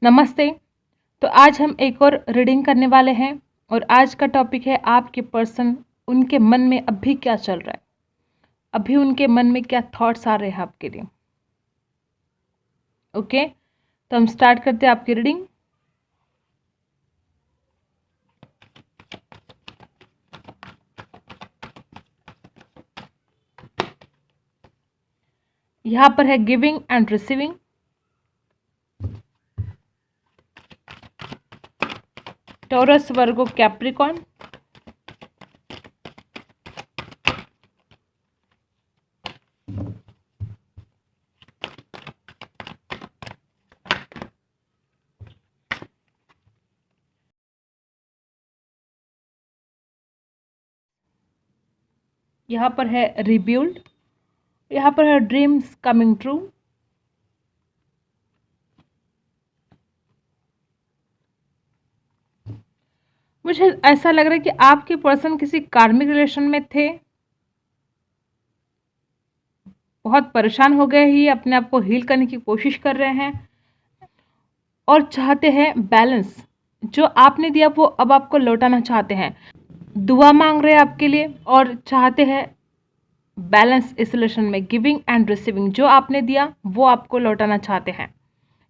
नमस्ते। तो आज हम एक और रीडिंग करने वाले हैं और आज का टॉपिक है आपके पर्सन, उनके मन में अभी क्या चल रहा है, अभी उनके मन में क्या थॉट्स आ रहे हैं आपके लिए। ओके, तो हम स्टार्ट करते हैं आपकी रीडिंग। यहाँ पर है giving and receiving, taurus, Virgo, Capricorn, यहाँ पर है रिब्यूल्ड, यहाँ पर है ड्रीम्स कमिंग ट्रू, मुझे ऐसा लग रहा है कि आपके पर्सन किसी कार्मिक रिलेशन में थे, बहुत परेशान हो गए, ही अपने आप को हील करने की कोशिश कर रहे हैं और चाहते हैं बैलेंस। जो आपने दिया वो अब आपको लौटाना चाहते हैं, दुआ मांग रहे हैं आपके लिए और चाहते हैं बैलेंस इस रिलेशन में। गिविंग एंड रिसीविंग, जो आपने दिया वो आपको लौटाना चाहते हैं।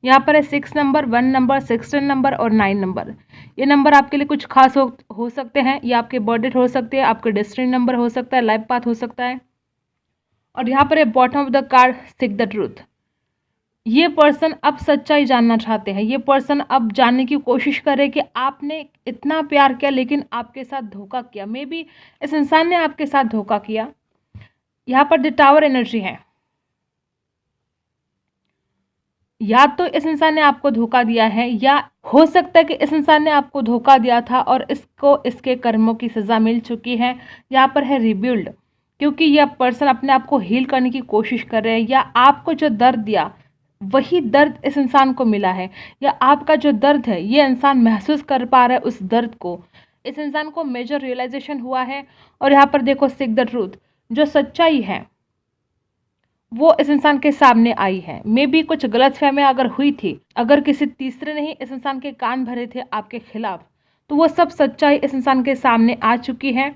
यहाँ पर है 6 नंबर, 1 नंबर, 16 नंबर और 9 नंबर। ये नंबर आपके लिए कुछ खास हो सकते हैं, ये आपके बर्थडे हो सकते हैं, आपके डेस्टिनी नंबर हो सकता है, लाइफ पाथ हो सकता है। और यहाँ पर है bottom of the card, seek the truth. ये पर्सन अब सच्चाई जानना चाहते हैं, ये पर्सन अब जानने की कोशिश करे कि आपने इतना प्यार किया लेकिन आपके साथ धोखा किया। मे बी इस इंसान ने आपके साथ धोखा किया। यहाँ पर द टावर एनर्जी है, या तो इस इंसान ने आपको धोखा दिया है या हो सकता है कि इस इंसान ने आपको धोखा दिया था और इसको इसके कर्मों की सज़ा मिल चुकी है। यहाँ पर है रिबिल्ड, क्योंकि यह पर्सन अपने आप को हील करने की कोशिश कर रहे हैं, या आपको जो दर्द दिया वही दर्द इस इंसान को मिला है, या आपका जो दर्द है ये इंसान महसूस कर पा रहा है उस दर्द को। इस इंसान को मेजर रियलाइजेशन हुआ है। और यहाँ पर देखो सीक द ट्रूथ, जो सच्चाई है वो इस इंसान के सामने आई है। मे बी कुछ गलतफहमी अगर हुई थी, अगर किसी तीसरे ने ही इस इंसान के कान भरे थे आपके खिलाफ, तो वो सब सच्चाई इस इंसान के सामने आ चुकी है।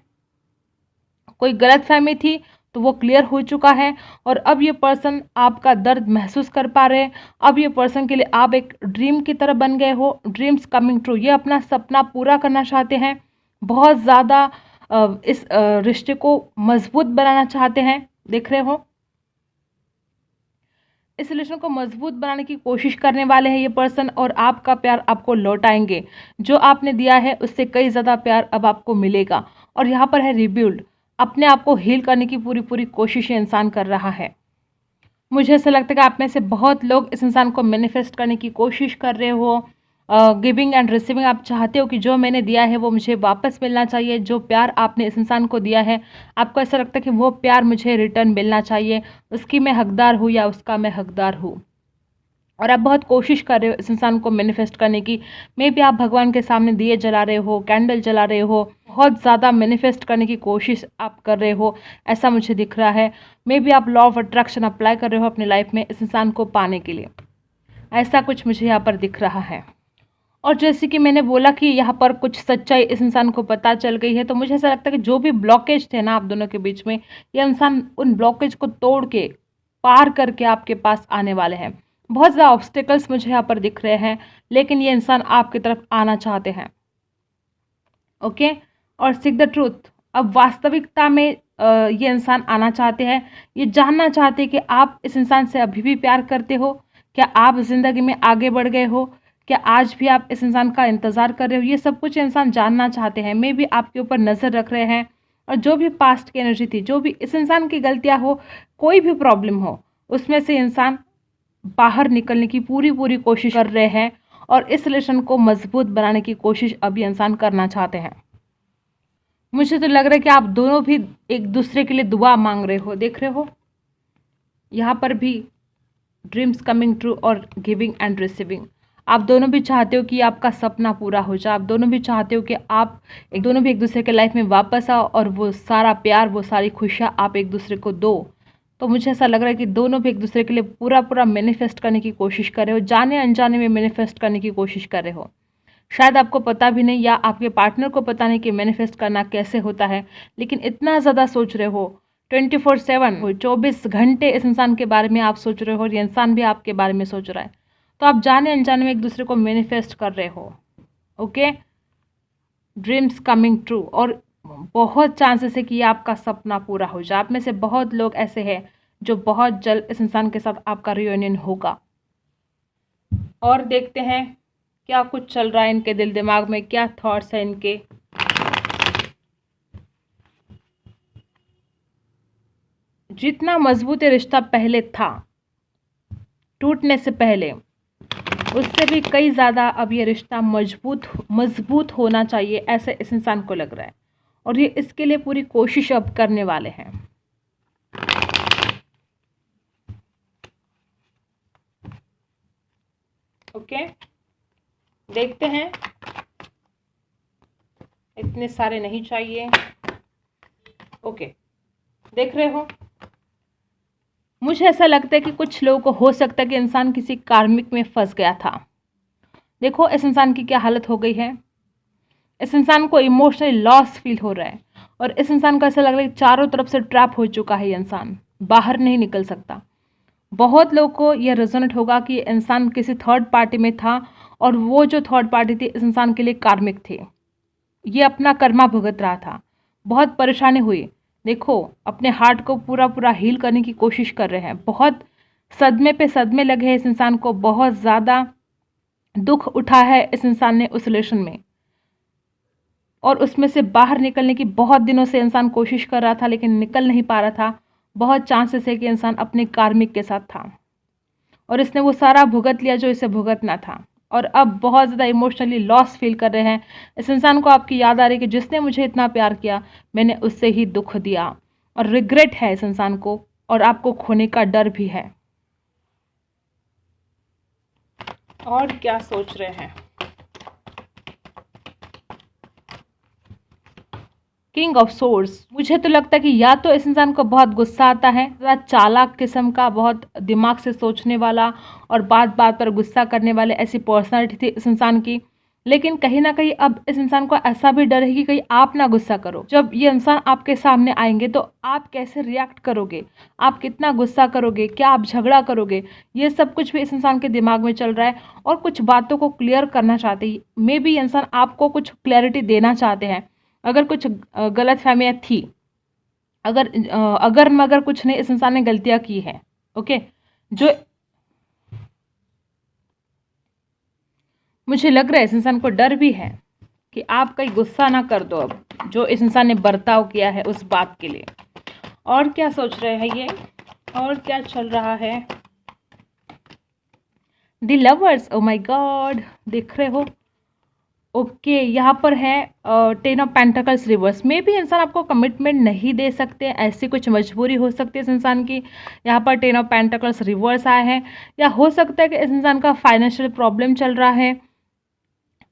कोई गलतफहमी थी तो वो क्लियर हो चुका है और अब ये पर्सन आपका दर्द महसूस कर पा रहे हैं। अब ये पर्सन के लिए आप एक ड्रीम की तरह बन गए हो, ड्रीम्स कमिंग ट्रू। ये अपना सपना पूरा करना चाहते हैं, बहुत ज़्यादा इस रिश्ते को मजबूत बनाना चाहते हैं। देख रहे हो, इस रिलेशन को मजबूत बनाने की कोशिश करने वाले हैं ये पर्सन, और आपका प्यार आपको लौटाएंगे। जो आपने दिया है उससे कई ज़्यादा प्यार अब आपको मिलेगा। और यहाँ पर है रिबिल्ड, अपने आप को हील करने की पूरी पूरी कोशिश ये इंसान कर रहा है। मुझे ऐसा लगता है कि आप में से बहुत लोग इस इंसान को मैनिफेस्ट करने की कोशिश कर रहे हो। गिविंग एंड रिसीविंग, आप चाहते हो कि जो मैंने दिया है वो मुझे वापस मिलना चाहिए। जो प्यार आपने इस इंसान को दिया है, आपको ऐसा लगता है कि वो प्यार मुझे रिटर्न मिलना चाहिए, उसकी मैं हकदार हूँ या उसका मैं हकदार हूँ। और आप बहुत कोशिश कर रहे हो इस इंसान को मैनिफेस्ट करने की। मे बी आप भगवान के सामने दिए जला रहे हो, कैंडल जला रहे हो, बहुत ज़्यादा मैनिफेस्ट करने की कोशिश आप कर रहे हो, ऐसा मुझे दिख रहा है। मे बी आप लॉ ऑफ अट्रैक्शन अप्लाई कर रहे हो अपनी लाइफ में इस इंसान को पाने के लिए, ऐसा कुछ मुझे यहाँ पर दिख रहा है। और जैसे कि मैंने बोला कि यहाँ पर कुछ सच्चाई इस इंसान को पता चल गई है, तो मुझे ऐसा लगता है कि जो भी ब्लॉकेज थे ना आप दोनों के बीच में, ये इंसान उन ब्लॉकेज को तोड़ के पार करके आपके पास आने वाले हैं। बहुत ज़्यादा ऑब्स्टिकल्स मुझे यहाँ पर दिख रहे हैं, लेकिन ये इंसान आपकी तरफ आना चाहते हैं। ओके, और सीक द ट्रूथ, अब वास्तविकता में ये इंसान आना चाहते हैं। ये जानना चाहते हैं कि आप इस इंसान से अभी भी प्यार करते हो, क्या आप ज़िंदगी में आगे बढ़ गए हो, क्या आज भी आप इस इंसान का इंतज़ार कर रहे हो। ये सब कुछ इंसान जानना चाहते हैं। मे भी आपके ऊपर नज़र रख रहे हैं, और जो भी पास्ट की एनर्जी थी, जो भी इस इंसान की गलतियाँ हो, कोई भी प्रॉब्लम हो, उसमें से इंसान बाहर निकलने की पूरी पूरी कोशिश कर रहे हैं और इस रिलेशन को मजबूत बनाने की कोशिश अभी इंसान करना चाहते हैं। मुझे तो लग रहा है कि आप दोनों भी एक दूसरे के लिए दुआ मांग रहे हो। देख रहे हो, यहाँ पर भी ड्रीम्स कमिंग ट्रू और गिविंग एंड रिसीविंग। आप दोनों भी चाहते हो कि आपका सपना पूरा हो जाए, आप दोनों भी चाहते हो कि आप दोनों भी एक दूसरे के लाइफ में वापस आओ और वो सारा प्यार, वो सारी खुशियाँ आप एक दूसरे को दो। तो मुझे ऐसा लग रहा है कि दोनों भी एक दूसरे के लिए पूरा पूरा मैनिफेस्ट करने की कोशिश कर रहे हो, जाने अनजाने में मैनिफेस्ट करने की कोशिश कर रहे हो। शायद आपको पता भी नहीं या आपके पार्टनर को पता नहीं कि मैनिफेस्ट करना कैसे होता है, लेकिन इतना ज़्यादा सोच रहे हो 24/7, 24 घंटे इस इंसान के बारे में आप सोच रहे हो और ये इंसान भी आपके बारे में सोच रहा है। तो आप जाने अनजाने में एक दूसरे को मैनिफेस्ट कर रहे हो। ओके, ड्रीम्स कमिंग ट्रू, और बहुत चांसेस है कि ये आपका सपना पूरा हो जाए। आप में से बहुत लोग ऐसे हैं जो बहुत जल्द इस इंसान के साथ आपका रियूनियन होगा। और देखते हैं क्या कुछ चल रहा है इनके दिल दिमाग में, क्या थॉट्स हैं इनके। जितना मजबूत ये रिश्ता पहले था, टूटने से पहले, उससे भी कई ज़्यादा अब ये रिश्ता मजबूत होना चाहिए, ऐसे इस इंसान को लग रहा है। और ये इसके लिए पूरी कोशिश अब करने वाले हैं। ओके, देखते हैं। इतने सारे नहीं चाहिए। ओके, देख रहे हो, मुझे ऐसा लगता है कि कुछ लोगों को हो सकता है कि इंसान किसी कार्मिक में फंस गया था। देखो इस इंसान की क्या हालत हो गई है। इस इंसान को इमोशनली लॉस फील हो रहा है और इस इंसान को ऐसा लग रहा है कि चारों तरफ से ट्रैप हो चुका है। ये इंसान बाहर नहीं निकल सकता। बहुत लोगों को यह रेजोनेट होगा कि इंसान किसी थर्ड पार्टी में था और वो जो थर्ड पार्टी थी इस इंसान के लिए कार्मिक थे। ये अपना कर्मा भुगत रहा था, बहुत परेशानी हुई। देखो अपने हार्ट को पूरा पूरा हील करने की कोशिश कर रहे हैं। बहुत सदमे पे सदमे लगे हैं इस इंसान को, बहुत ज़्यादा दुख उठा है इस इंसान ने उस रिलेशन में, और उसमें से बाहर निकलने की बहुत दिनों से इंसान कोशिश कर रहा था लेकिन निकल नहीं पा रहा था। बहुत चांसेस है कि इंसान अपने कार्मिक के साथ था और इसने वो सारा भुगत लिया जो इसे भुगतना था, और अब बहुत ज़्यादा इमोशनली लॉस फील कर रहे हैं। इस इंसान को आपकी याद आ रही है कि जिसने मुझे इतना प्यार किया मैंने उससे ही दुख दिया, और रिग्रेट है इस इंसान को और आपको खोने का डर भी है। और क्या सोच रहे हैं। किंग ऑफ सोर्स, मुझे तो लगता है कि या तो इस इंसान को बहुत गुस्सा आता है, ज़रा चालाक किस्म का, बहुत दिमाग से सोचने वाला और बात बात पर गुस्सा करने वाले, ऐसी पर्सनालिटी थी इस इंसान की। लेकिन कहीं ना कहीं अब इस इंसान को ऐसा भी डर है कि कहीं आप ना गुस्सा करो। जब ये इंसान आपके सामने आएंगे तो आप कैसे रिएक्ट करोगे, आप कितना गुस्सा करोगे, क्या आप झगड़ा करोगे, ये सब कुछ भी इस इंसान के दिमाग में चल रहा है। और कुछ बातों को क्लियर करना चाहते हैं। मे बी इंसान आपको कुछ क्लैरिटी देना चाहते हैं। अगर कुछ गलत फहमियाँ थी, अगर मगर कुछ नहीं, इस इंसान ने गलतियां की है। ओके, जो मुझे लग रहा है इस इंसान को डर भी है कि आप कहीं गुस्सा ना कर दो अब जो इस इंसान ने बर्ताव किया है उस बात के लिए। और क्या सोच रहे हैं ये, और क्या चल रहा है। The lovers, oh my God, देख रहे हो। ओके, यहाँ पर है 10 ऑफ पेंटिकल्स रिवर्स। में भी इंसान आपको कमिटमेंट नहीं दे सकते, ऐसी कुछ मजबूरी हो सकती है इस इंसान की। यहाँ पर 10 ऑफ पेंटिकल्स रिवर्स आए हैं, या हो सकता है कि इस इंसान का फाइनेंशियल प्रॉब्लम चल रहा है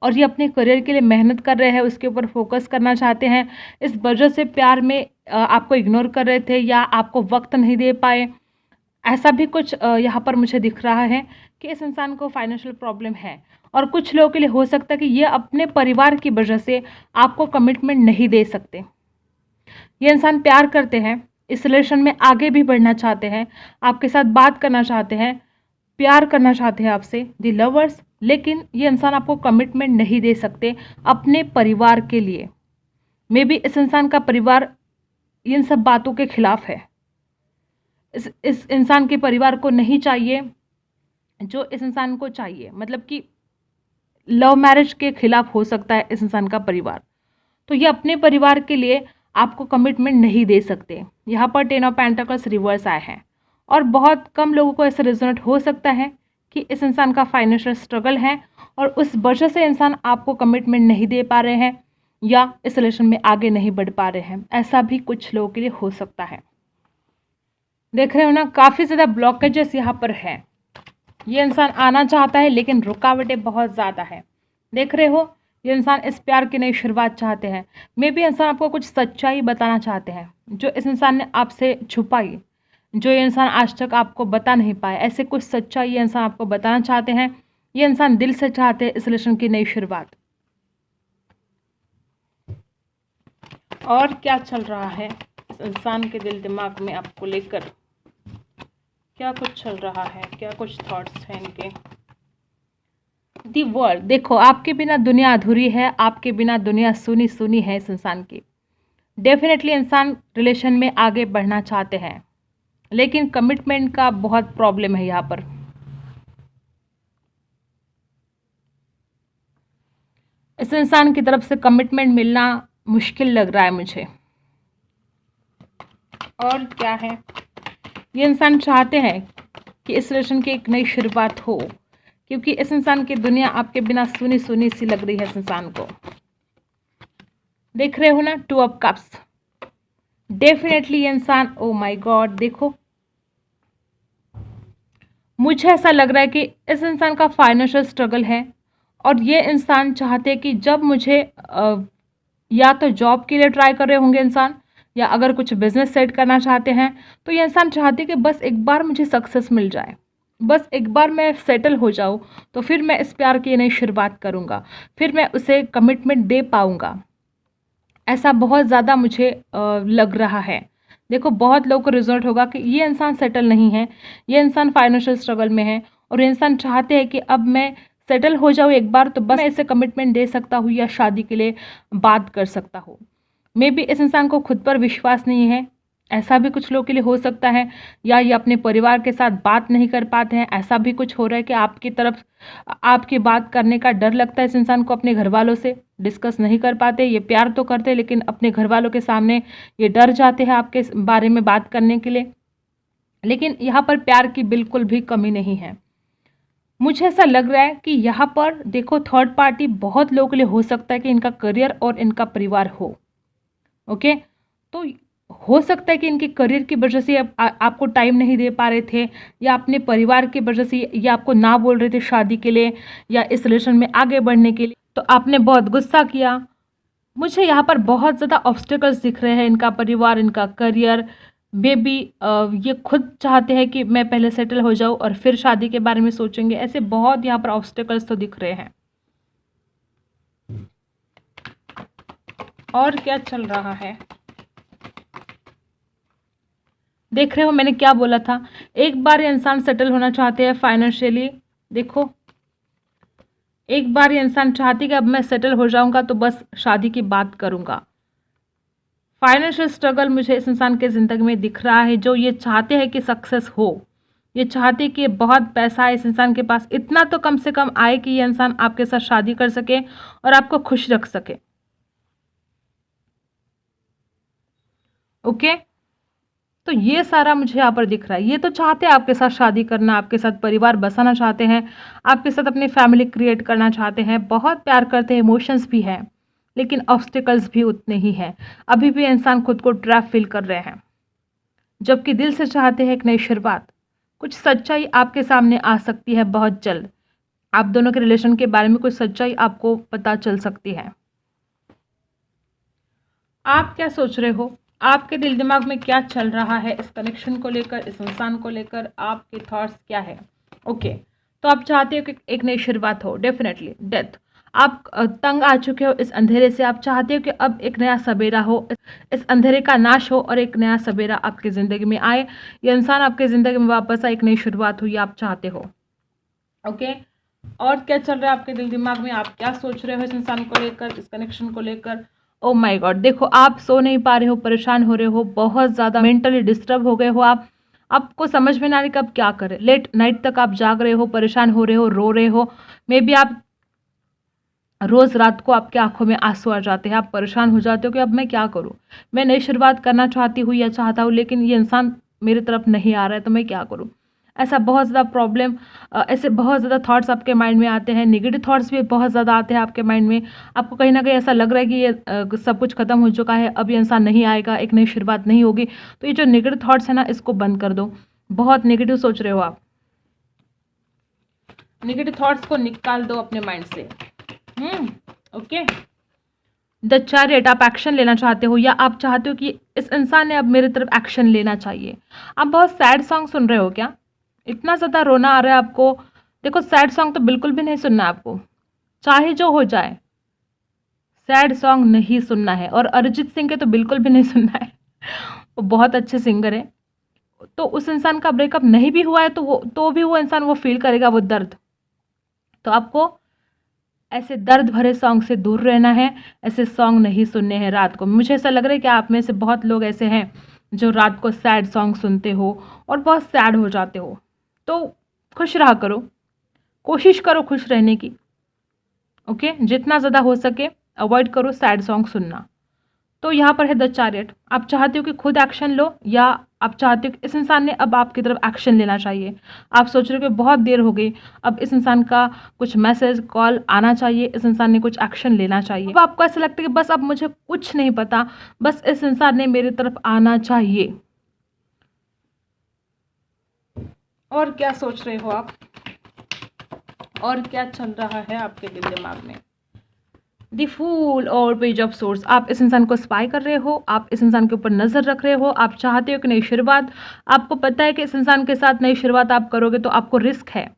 और ये अपने करियर के लिए मेहनत कर रहे हैं, उसके ऊपर फोकस करना चाहते हैं। इस वजह से प्यार में आपको इग्नोर कर रहे थे या आपको वक्त नहीं दे पाए, ऐसा भी कुछ यहाँ पर मुझे दिख रहा है कि इस इंसान को फाइनेंशियल प्रॉब्लम है। और कुछ लोगों के लिए हो सकता है कि ये अपने परिवार की वजह से आपको कमिटमेंट नहीं दे सकते। ये इंसान प्यार करते हैं, इस रिलेशन में आगे भी बढ़ना चाहते हैं, आपके साथ बात करना चाहते हैं, प्यार करना चाहते हैं आपसे, द लवर्स। लेकिन ये इंसान आपको कमिटमेंट नहीं दे सकते अपने परिवार के लिए। मे बी इस इंसान का परिवार इन सब बातों के खिलाफ है। इस इंसान के परिवार को नहीं चाहिए जो इस इंसान को चाहिए, मतलब कि लव मैरिज के खिलाफ हो सकता है इस इंसान का परिवार। तो ये अपने परिवार के लिए आपको कमिटमेंट नहीं दे सकते। यहाँ पर 10 ऑफ पेंटिकल्स रिवर्स आए हैं और बहुत कम लोगों को ऐसा रिजोनेट हो सकता है कि इस इंसान का फाइनेंशियल स्ट्रगल है और उस वजह से इंसान आपको कमिटमेंट नहीं दे पा रहे हैं या इस रिलेशन में आगे नहीं बढ़ पा रहे हैं। ऐसा भी कुछ लोगों के लिए हो सकता है। देख रहे हो ना, काफ़ी ज़्यादा ब्लॉकेजेस यहाँ पर है। ये इंसान आना चाहता है लेकिन रुकावटें बहुत ज़्यादा है। देख रहे हो, ये इंसान इस प्यार की नई शुरुआत चाहते हैं। मे बी इंसान आपको कुछ सच्चाई बताना चाहते हैं जो इस इंसान ने आपसे छुपाई। जो ये इंसान आज तक आपको बता नहीं पाए। ऐसे कुछ सच्चाई ये इंसान आपको बताना चाहते हैं। ये इंसान दिल से चाहते हैं इस रिलेशन की नई शुरुआत। और क्या चल रहा है इस इंसान के दिल दिमाग में आपको लेकर, क्या कुछ चल रहा है, क्या कुछ थॉट्स हैं इनके। दी वर्ल्ड, देखो आपके बिना दुनिया अधूरी है, आपके बिना दुनिया सुनी सुनी है इस इंसान की। डेफिनेटली इंसान रिलेशन में आगे बढ़ना चाहते हैं, लेकिन कमिटमेंट का बहुत प्रॉब्लम है यहाँ पर। इस इंसान की तरफ से कमिटमेंट मिलना मुश्किल लग रहा है मुझे। और क्या है, ये इंसान चाहते हैं कि इस रिलेशन की एक नई शुरुआत हो, क्योंकि इस इंसान की दुनिया आपके बिना सुनी सुनी सी लग रही है इस इंसान को। देख रहे हो ना, 2 ऑफ कप्स। डेफिनेटली ये इंसान, ओ माय गॉड, देखो मुझे ऐसा लग रहा है कि इस इंसान का फाइनेंशियल स्ट्रगल है, और ये इंसान चाहते हैं कि जब मुझे या तो जॉब के लिए ट्राई कर रहे होंगे इंसान, या अगर कुछ बिजनेस सेट करना चाहते हैं, तो ये इंसान चाहते हैं कि बस एक बार मुझे सक्सेस मिल जाए, बस एक बार मैं सेटल हो जाऊँ, तो फिर मैं इस प्यार की नई शुरुआत करूँगा, फिर मैं उसे कमिटमेंट दे पाऊँगा। ऐसा बहुत ज़्यादा मुझे लग रहा है। देखो बहुत लोगों को रिजल्ट होगा कि ये इंसान सेटल नहीं है, ये इंसान फाइनेंशियल स्ट्रगल में है, और ये इंसान चाहते हैं कि अब मैं सेटल हो जाऊँ एक बार, तो बस मैं इसे कमिटमेंट दे सकता हूँ या शादी के लिए बात कर सकता हूँ। मे बी इस इंसान को खुद पर विश्वास नहीं है, ऐसा भी कुछ लोगों के लिए हो सकता है, या ये अपने परिवार के साथ बात नहीं कर पाते हैं, ऐसा भी कुछ हो रहा है कि आपकी तरफ आपकी बात करने का डर लगता है इस इंसान को, अपने घर वालों से डिस्कस नहीं कर पाते। ये प्यार तो करते हैं, लेकिन अपने घर वालों के सामने ये डर जाते हैं आपके बारे में बात करने के लिए। लेकिन यहाँ पर प्यार की बिल्कुल भी कमी नहीं है। मुझे ऐसा लग रहा है कि यहाँ पर देखो थर्ड पार्टी बहुत लोगों के लिए हो सकता है कि इनका करियर और इनका परिवार हो। ओके, तो हो सकता है कि इनके करियर की वजह से आपको टाइम नहीं दे पा रहे थे, या अपने परिवार की वजह से ये आपको ना बोल रहे थे शादी के लिए या इस रिलेशन में आगे बढ़ने के लिए, तो आपने बहुत गुस्सा किया। मुझे यहाँ पर बहुत ज़्यादा ऑब्स्टिकल्स दिख रहे हैं, इनका परिवार, इनका करियर। बेबी ये खुद चाहते हैं कि मैं पहले सेटल हो जाऊँ और फिर शादी के बारे में सोचेंगे। ऐसे बहुत यहाँ पर ऑब्स्टिकल्स तो दिख रहे हैं। और क्या चल रहा है, देख रहे हो मैंने क्या बोला था, एक बार ये इंसान सेटल होना चाहते हैं फाइनेंशियली। देखो एक बार ये इंसान चाहती कि अब मैं सेटल हो जाऊंगा तो बस शादी की बात करूंगा। फाइनेंशियल स्ट्रगल मुझे इस इंसान के ज़िंदगी में दिख रहा है, जो ये चाहते हैं कि सक्सेस हो। ये चाहते कि बहुत पैसा है इस इंसान के पास, इतना तो कम से कम आए कि ये इंसान आपके साथ शादी कर सके और आपको खुश रख सके। ओके, तो ये सारा मुझे यहाँ पर दिख रहा है। ये तो चाहते हैं आपके साथ शादी करना, आपके साथ परिवार बसाना चाहते हैं, आपके साथ अपनी फैमिली क्रिएट करना चाहते हैं, बहुत प्यार करते हैं, इमोशंस भी हैं, लेकिन ऑब्स्टिकल्स भी उतने ही हैं। अभी भी इंसान खुद को ट्रैप फील कर रहे हैं, जबकि दिल से चाहते हैं एक नई शुरुआत। कुछ सच्चाई आपके सामने आ सकती है बहुत जल्द। आप दोनों के रिलेशन के बारे में कुछ सच्चाई आपको पता चल सकती है। आप क्या सोच रहे हो, आपके दिल दिमाग में क्या चल रहा है इस कनेक्शन को लेकर, इस इंसान को लेकर, आपके थॉट्स क्या है। ओके, तो आप चाहते हो कि एक नई शुरुआत हो। डेफिनेटली डेथ, आप तंग आ चुके हो इस अंधेरे से। आप चाहते हो कि अब एक नया सवेरा हो, इस अंधेरे का नाश हो और एक नया सवेरा आपकी ज़िंदगी में आए। ये इंसान आपकी ज़िंदगी में वापस आए, एक नई शुरुआत हो, ये आप चाहते हो। ओके, और क्या चल रहा है आपके दिल दिमाग में, आप क्या सोच रहे हो इस इंसान को लेकर, इस कनेक्शन को लेकर। ओ माय गॉड, देखो आप सो नहीं पा रहे हो, परेशान हो रहे हो, बहुत ज़्यादा मेंटली डिस्टर्ब हो गए हो आप। आपको समझ में ना आ रही कि आप क्या करें। लेट नाइट तक आप जाग रहे हो, परेशान हो रहे हो, रो रहे हो। मे बी आप रोज़ रात को आपकी आंखों में आंसू आ जाते हैं, आप परेशान हो जाते हो कि अब मैं क्या करूं, मैं नई शुरुआत करना चाहती हूँ या चाहता हूँ, लेकिन ये इंसान मेरी तरफ नहीं आ रहा है, तो मैं क्या करूँ। ऐसा बहुत ज़्यादा प्रॉब्लम, ऐसे बहुत ज़्यादा थॉट्स आपके माइंड में आते हैं, नेगेटिव थॉट्स भी बहुत ज़्यादा आते हैं आपके माइंड में। आपको कहीं ना कहीं ऐसा लग रहा है कि ये सब कुछ ख़त्म हो चुका है, अब ये इंसान नहीं आएगा, एक नई शुरुआत नहीं होगी। तो ये जो नेगेटिव थॉट्स है ना, इसको बंद कर दो। बहुत नेगेटिव सोच रहे हो आप, नेगेटिव थॉट्स को निकाल दो अपने माइंड से। ओके, द चैरियट, आप एक्शन लेना चाहते हो या आप चाहते हो कि इस इंसान ने अब मेरी तरफ एक्शन लेना चाहिए। आप बहुत सैड सॉन्ग सुन रहे हो क्या? इतना ज़्यादा रोना आ रहा है आपको? देखो, सैड सॉन्ग तो बिल्कुल भी नहीं सुनना है आपको, चाहे जो हो जाए, सैड सॉन्ग नहीं सुनना है। और अरिजीत सिंह के तो बिल्कुल भी नहीं सुनना है, वो बहुत अच्छे सिंगर है। तो उस इंसान का ब्रेकअप नहीं भी हुआ है तो भी वो इंसान वो फील करेगा वो दर्द। तो आपको ऐसे दर्द भरे सॉन्ग से दूर रहना है, ऐसे सॉन्ग नहीं सुनने हैं रात को। मुझे ऐसा लग रहा है कि आप में से बहुत लोग ऐसे हैं जो रात को सैड सॉन्ग सुनते हो और बहुत सैड हो जाते हो। तो खुश रहा करो, कोशिश करो खुश रहने की। ओके, जितना ज़्यादा हो सके अवॉइड करो सैड सॉन्ग सुनना। तो यहाँ पर है द चैरियट, आप चाहते हो कि खुद एक्शन लो या आप चाहते हो कि इस इंसान ने अब आपकी तरफ एक्शन लेना चाहिए। आप सोच रहे हो कि बहुत देर हो गई, अब इस इंसान का कुछ मैसेज कॉल आना चाहिए, इस इंसान ने कुछ एक्शन लेना चाहिए। अब आपको ऐसा लगता है कि बस अब मुझे कुछ नहीं पता, बस इस इंसान ने मेरी तरफ आना चाहिए। और क्या सोच रहे हो आप, और क्या चल रहा है आपके दिल दिमाग में? दी फूल और पेज ऑफ सोर्स, आप इस इंसान को स्पाई कर रहे हो, आप इस इंसान के ऊपर नज़र रख रहे हो, आप चाहते हो कि नई शुरुआत। आपको पता है कि इस इंसान के साथ नई शुरुआत आप करोगे तो आपको रिस्क है,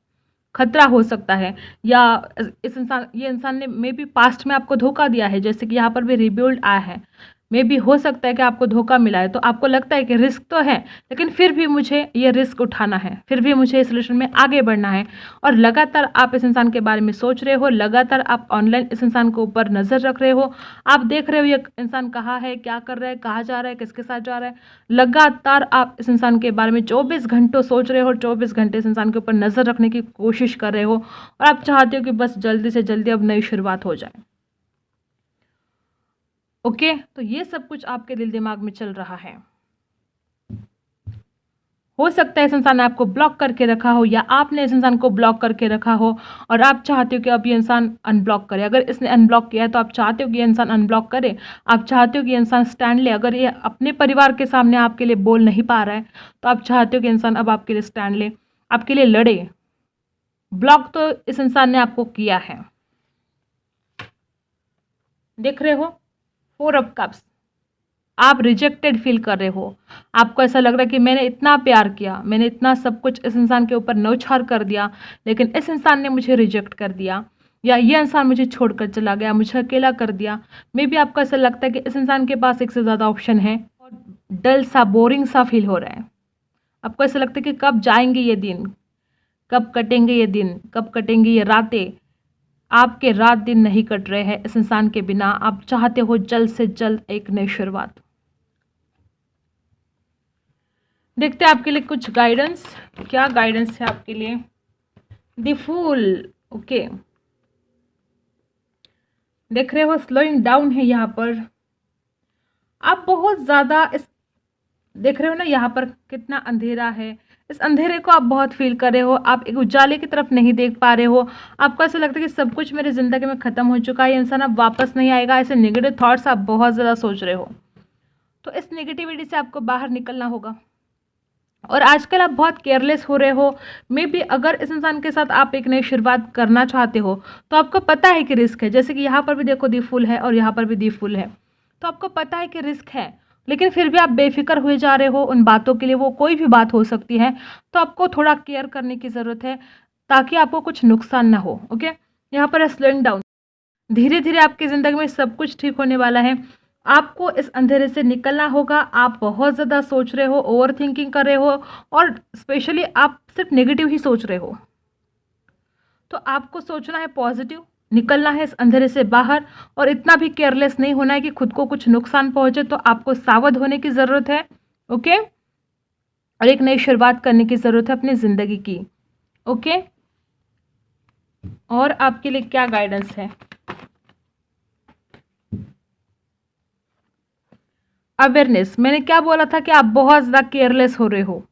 खतरा हो सकता है, या ये इंसान ने मे बी पास्ट में आपको धोखा दिया है, जैसे कि यहाँ पर भी रिबिल्ड आया है। मे बी हो सकता है कि आपको धोखा मिला है, तो आपको लगता है कि रिस्क तो है, लेकिन फिर भी मुझे ये रिस्क उठाना है, फिर भी मुझे इस रिलेशन में आगे बढ़ना है। और लगातार आप इस इंसान के बारे में सोच रहे हो, लगातार आप ऑनलाइन इस इंसान के ऊपर नज़र रख रहे हो, आप देख रहे हो ये इंसान कहाँ है, क्या कर रहा है, कहाँ जा रहा है, किसके साथ जा रहा है। लगातार आप इस इंसान के बारे में 24 घंटों सोच रहे हो, 24 घंटे इस इंसान के ऊपर नज़र रखने की कोशिश कर रहे हो, और आप चाहते हो कि बस जल्दी से जल्दी अब नई शुरुआत हो जाए। ओके, तो ये सब कुछ आपके दिल दिमाग में चल रहा है। हो सकता है इस इंसान ने आपको ब्लॉक करके रखा हो या आपने इस इंसान को ब्लॉक करके रखा हो और आप चाहते हो कि अब ये इंसान अनब्लॉक करे। अगर इसने अनब्लॉक किया है तो आप चाहते हो कि ये इंसान अनब्लॉक करे, आप चाहते हो कि ये इंसान स्टैंड ले। अगर ये अपने परिवार के सामने आपके लिए बोल नहीं पा रहा है तो आप चाहते हो कि इंसान अब आपके लिए स्टैंड ले, आपके लिए लड़े। ब्लॉक तो इस इंसान ने आपको किया है, देख रहे हो, 4 ऑफ कप्स। आप रिजेक्टेड फील कर रहे हो, आपको ऐसा लग रहा है कि मैंने इतना प्यार किया, मैंने इतना सब कुछ इस इंसान के ऊपर न्यौछावर कर दिया, लेकिन इस इंसान ने मुझे रिजेक्ट कर दिया, या ये इंसान मुझे छोड़कर चला गया, मुझे अकेला कर दिया। मे बी आपको ऐसा लगता है कि इस इंसान के पास एक से ज़्यादा ऑप्शन है और डल सा, बोरिंग सा फील हो रहा है। आपको ऐसा लगता है कि कब जाएंगे ये दिन, कब कटेंगे ये दिन, कब कटेंगी ये रातें। आपके रात दिन नहीं कट रहे हैं इस इंसान के बिना। आप चाहते हो जल्द से जल्द एक नई शुरुआत। देखते हैं आपके लिए कुछ गाइडेंस, क्या गाइडेंस है आपके लिए। द फूल, ओके, देख रहे हो स्लोइंग डाउन है यहाँ पर। आप बहुत ज़्यादा इस, देख रहे हो ना यहाँ पर कितना अंधेरा है, इस अंधेरे को आप बहुत फील कर रहे हो, आप एक उजाले की तरफ नहीं देख पा रहे हो। आपको ऐसा लगता है कि सब कुछ मेरी ज़िंदगी में ख़त्म हो चुका है, ये इंसान अब वापस नहीं आएगा। ऐसे नेगेटिव थॉट्स आप बहुत ज़्यादा सोच रहे हो, तो इस नेगेटिविटी से आपको बाहर निकलना होगा। और आजकल आप बहुत केयरलेस हो रहे हो। मे बी अगर इस इंसान के साथ आप एक नई शुरुआत करना चाहते हो तो आपको पता है कि रिस्क है, जैसे कि यहाँ पर भी देखो दी फुल है और यहाँ पर भी दी फुल है, तो आपको पता है कि रिस्क है, लेकिन फिर भी आप बेफिक्र हुए जा रहे हो उन बातों के लिए। वो कोई भी बात हो सकती है, तो आपको थोड़ा केयर करने की ज़रूरत है ताकि आपको कुछ नुकसान ना हो। ओके, यहाँ पर है स्लोइंग डाउन। धीरे धीरे आपकी ज़िंदगी में सब कुछ ठीक होने वाला है। आपको इस अंधेरे से निकलना होगा। आप बहुत ज़्यादा सोच रहे हो, ओवर थिंकिंग कर रहे हो, और स्पेशली आप सिर्फ नेगेटिव ही सोच रहे हो। तो आपको सोचना है पॉजिटिव, निकलना है इस अंधेरे से बाहर, और इतना भी केयरलेस नहीं होना है कि खुद को कुछ नुकसान पहुंचे। तो आपको सावध होने की ज़रूरत है। ओके, और एक नई शुरुआत करने की ज़रूरत है अपनी ज़िंदगी की। ओके, और आपके लिए क्या गाइडेंस है? अवेयरनेस, मैंने क्या बोला था कि आप बहुत ज़्यादा केयरलेस हो रहे हो।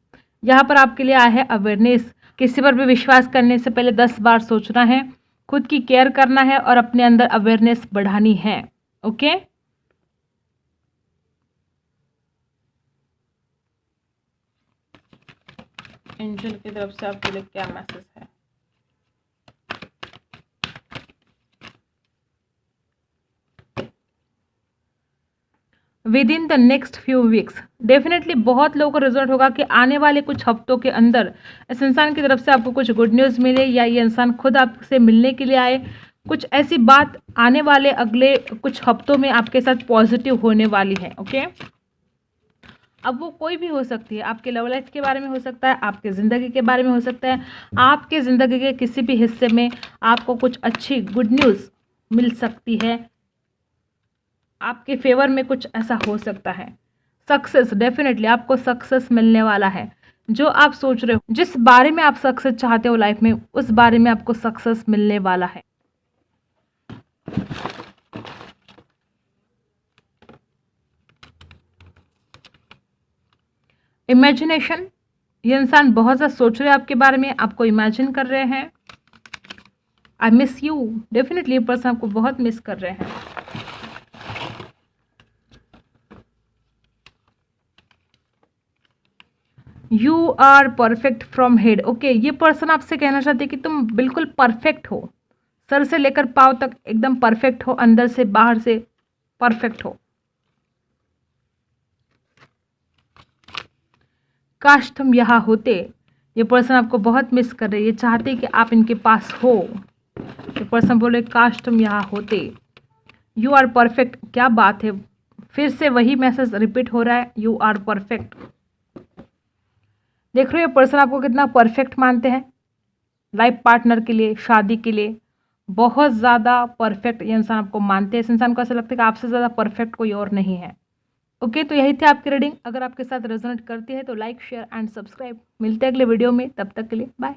यहाँ पर आपके लिए आया है अवेयरनेस। किसी पर भी विश्वास करने से पहले 10 बार सोचना है, खुद की केयर करना है और अपने अंदर अवेयरनेस बढ़ानी है। ओके, एंजल की तरफ से आपके लिए क्या मैसेज है? With in the next few weeks. Definitely बहुत लोगों को रिजल्ट होगा कि आने वाले कुछ हफ्तों के अंदर इस इंसान की तरफ से आपको कुछ गुड न्यूज़ मिले, या ये इंसान खुद आपसे मिलने के लिए आए। कुछ ऐसी बात आने वाले अगले कुछ हफ्तों में आपके साथ पॉजिटिव होने वाली है। ओके, अब वो कोई भी हो सकती है, आपके लव लाइफ के बारे में हो सकता है, आपके ज़िंदगी के बारे में हो सकता है, आपके ज़िंदगी के किसी भी हिस्से में आपको कुछ अच्छी गुड न्यूज़ मिल सकती है, आपके फेवर में कुछ ऐसा हो सकता है। सक्सेस, डेफिनेटली आपको सक्सेस मिलने वाला है। जो आप सोच रहे हो, जिस बारे में आप सक्सेस चाहते हो लाइफ में, उस बारे में आपको सक्सेस मिलने वाला है। इमेजिनेशन, ये इंसान बहुत ज़्यादा सोच रहे हैं आपके बारे में, आपको इमेजिन कर रहे हैं। आई मिस यू, डेफिनेटली ये पर्सन आपको बहुत मिस कर रहे हैं। You are perfect from head. Okay, ये पर्सन आपसे कहना चाहते हैं कि तुम बिल्कुल परफेक्ट हो, सर से लेकर पाँव तक एकदम परफेक्ट हो, अंदर से बाहर से परफेक्ट हो। काश तुम यहाँ होते, ये पर्सन आपको बहुत मिस कर रहे हैं, ये चाहते कि आप इनके पास हो। ये पर्सन बोले काश तुम यहाँ होते। यू आर परफेक्ट, क्या बात है, फिर से वही मैसेज रिपीट हो रहा है, यू आर परफेक्ट। देख रहे हो ये पर्सन आपको कितना परफेक्ट मानते हैं लाइफ पार्टनर के लिए, शादी के लिए। बहुत ज़्यादा परफेक्ट ये इंसान आपको मानते हैं। इस इंसान को ऐसा लगता है कि आपसे ज़्यादा परफेक्ट कोई और नहीं है। ओके, तो यही थी आपकी रीडिंग। अगर आपके साथ रेजोनेट करती है तो लाइक, शेयर एंड सब्सक्राइब। मिलते हैं अगले वीडियो में, तब तक के लिए बाय।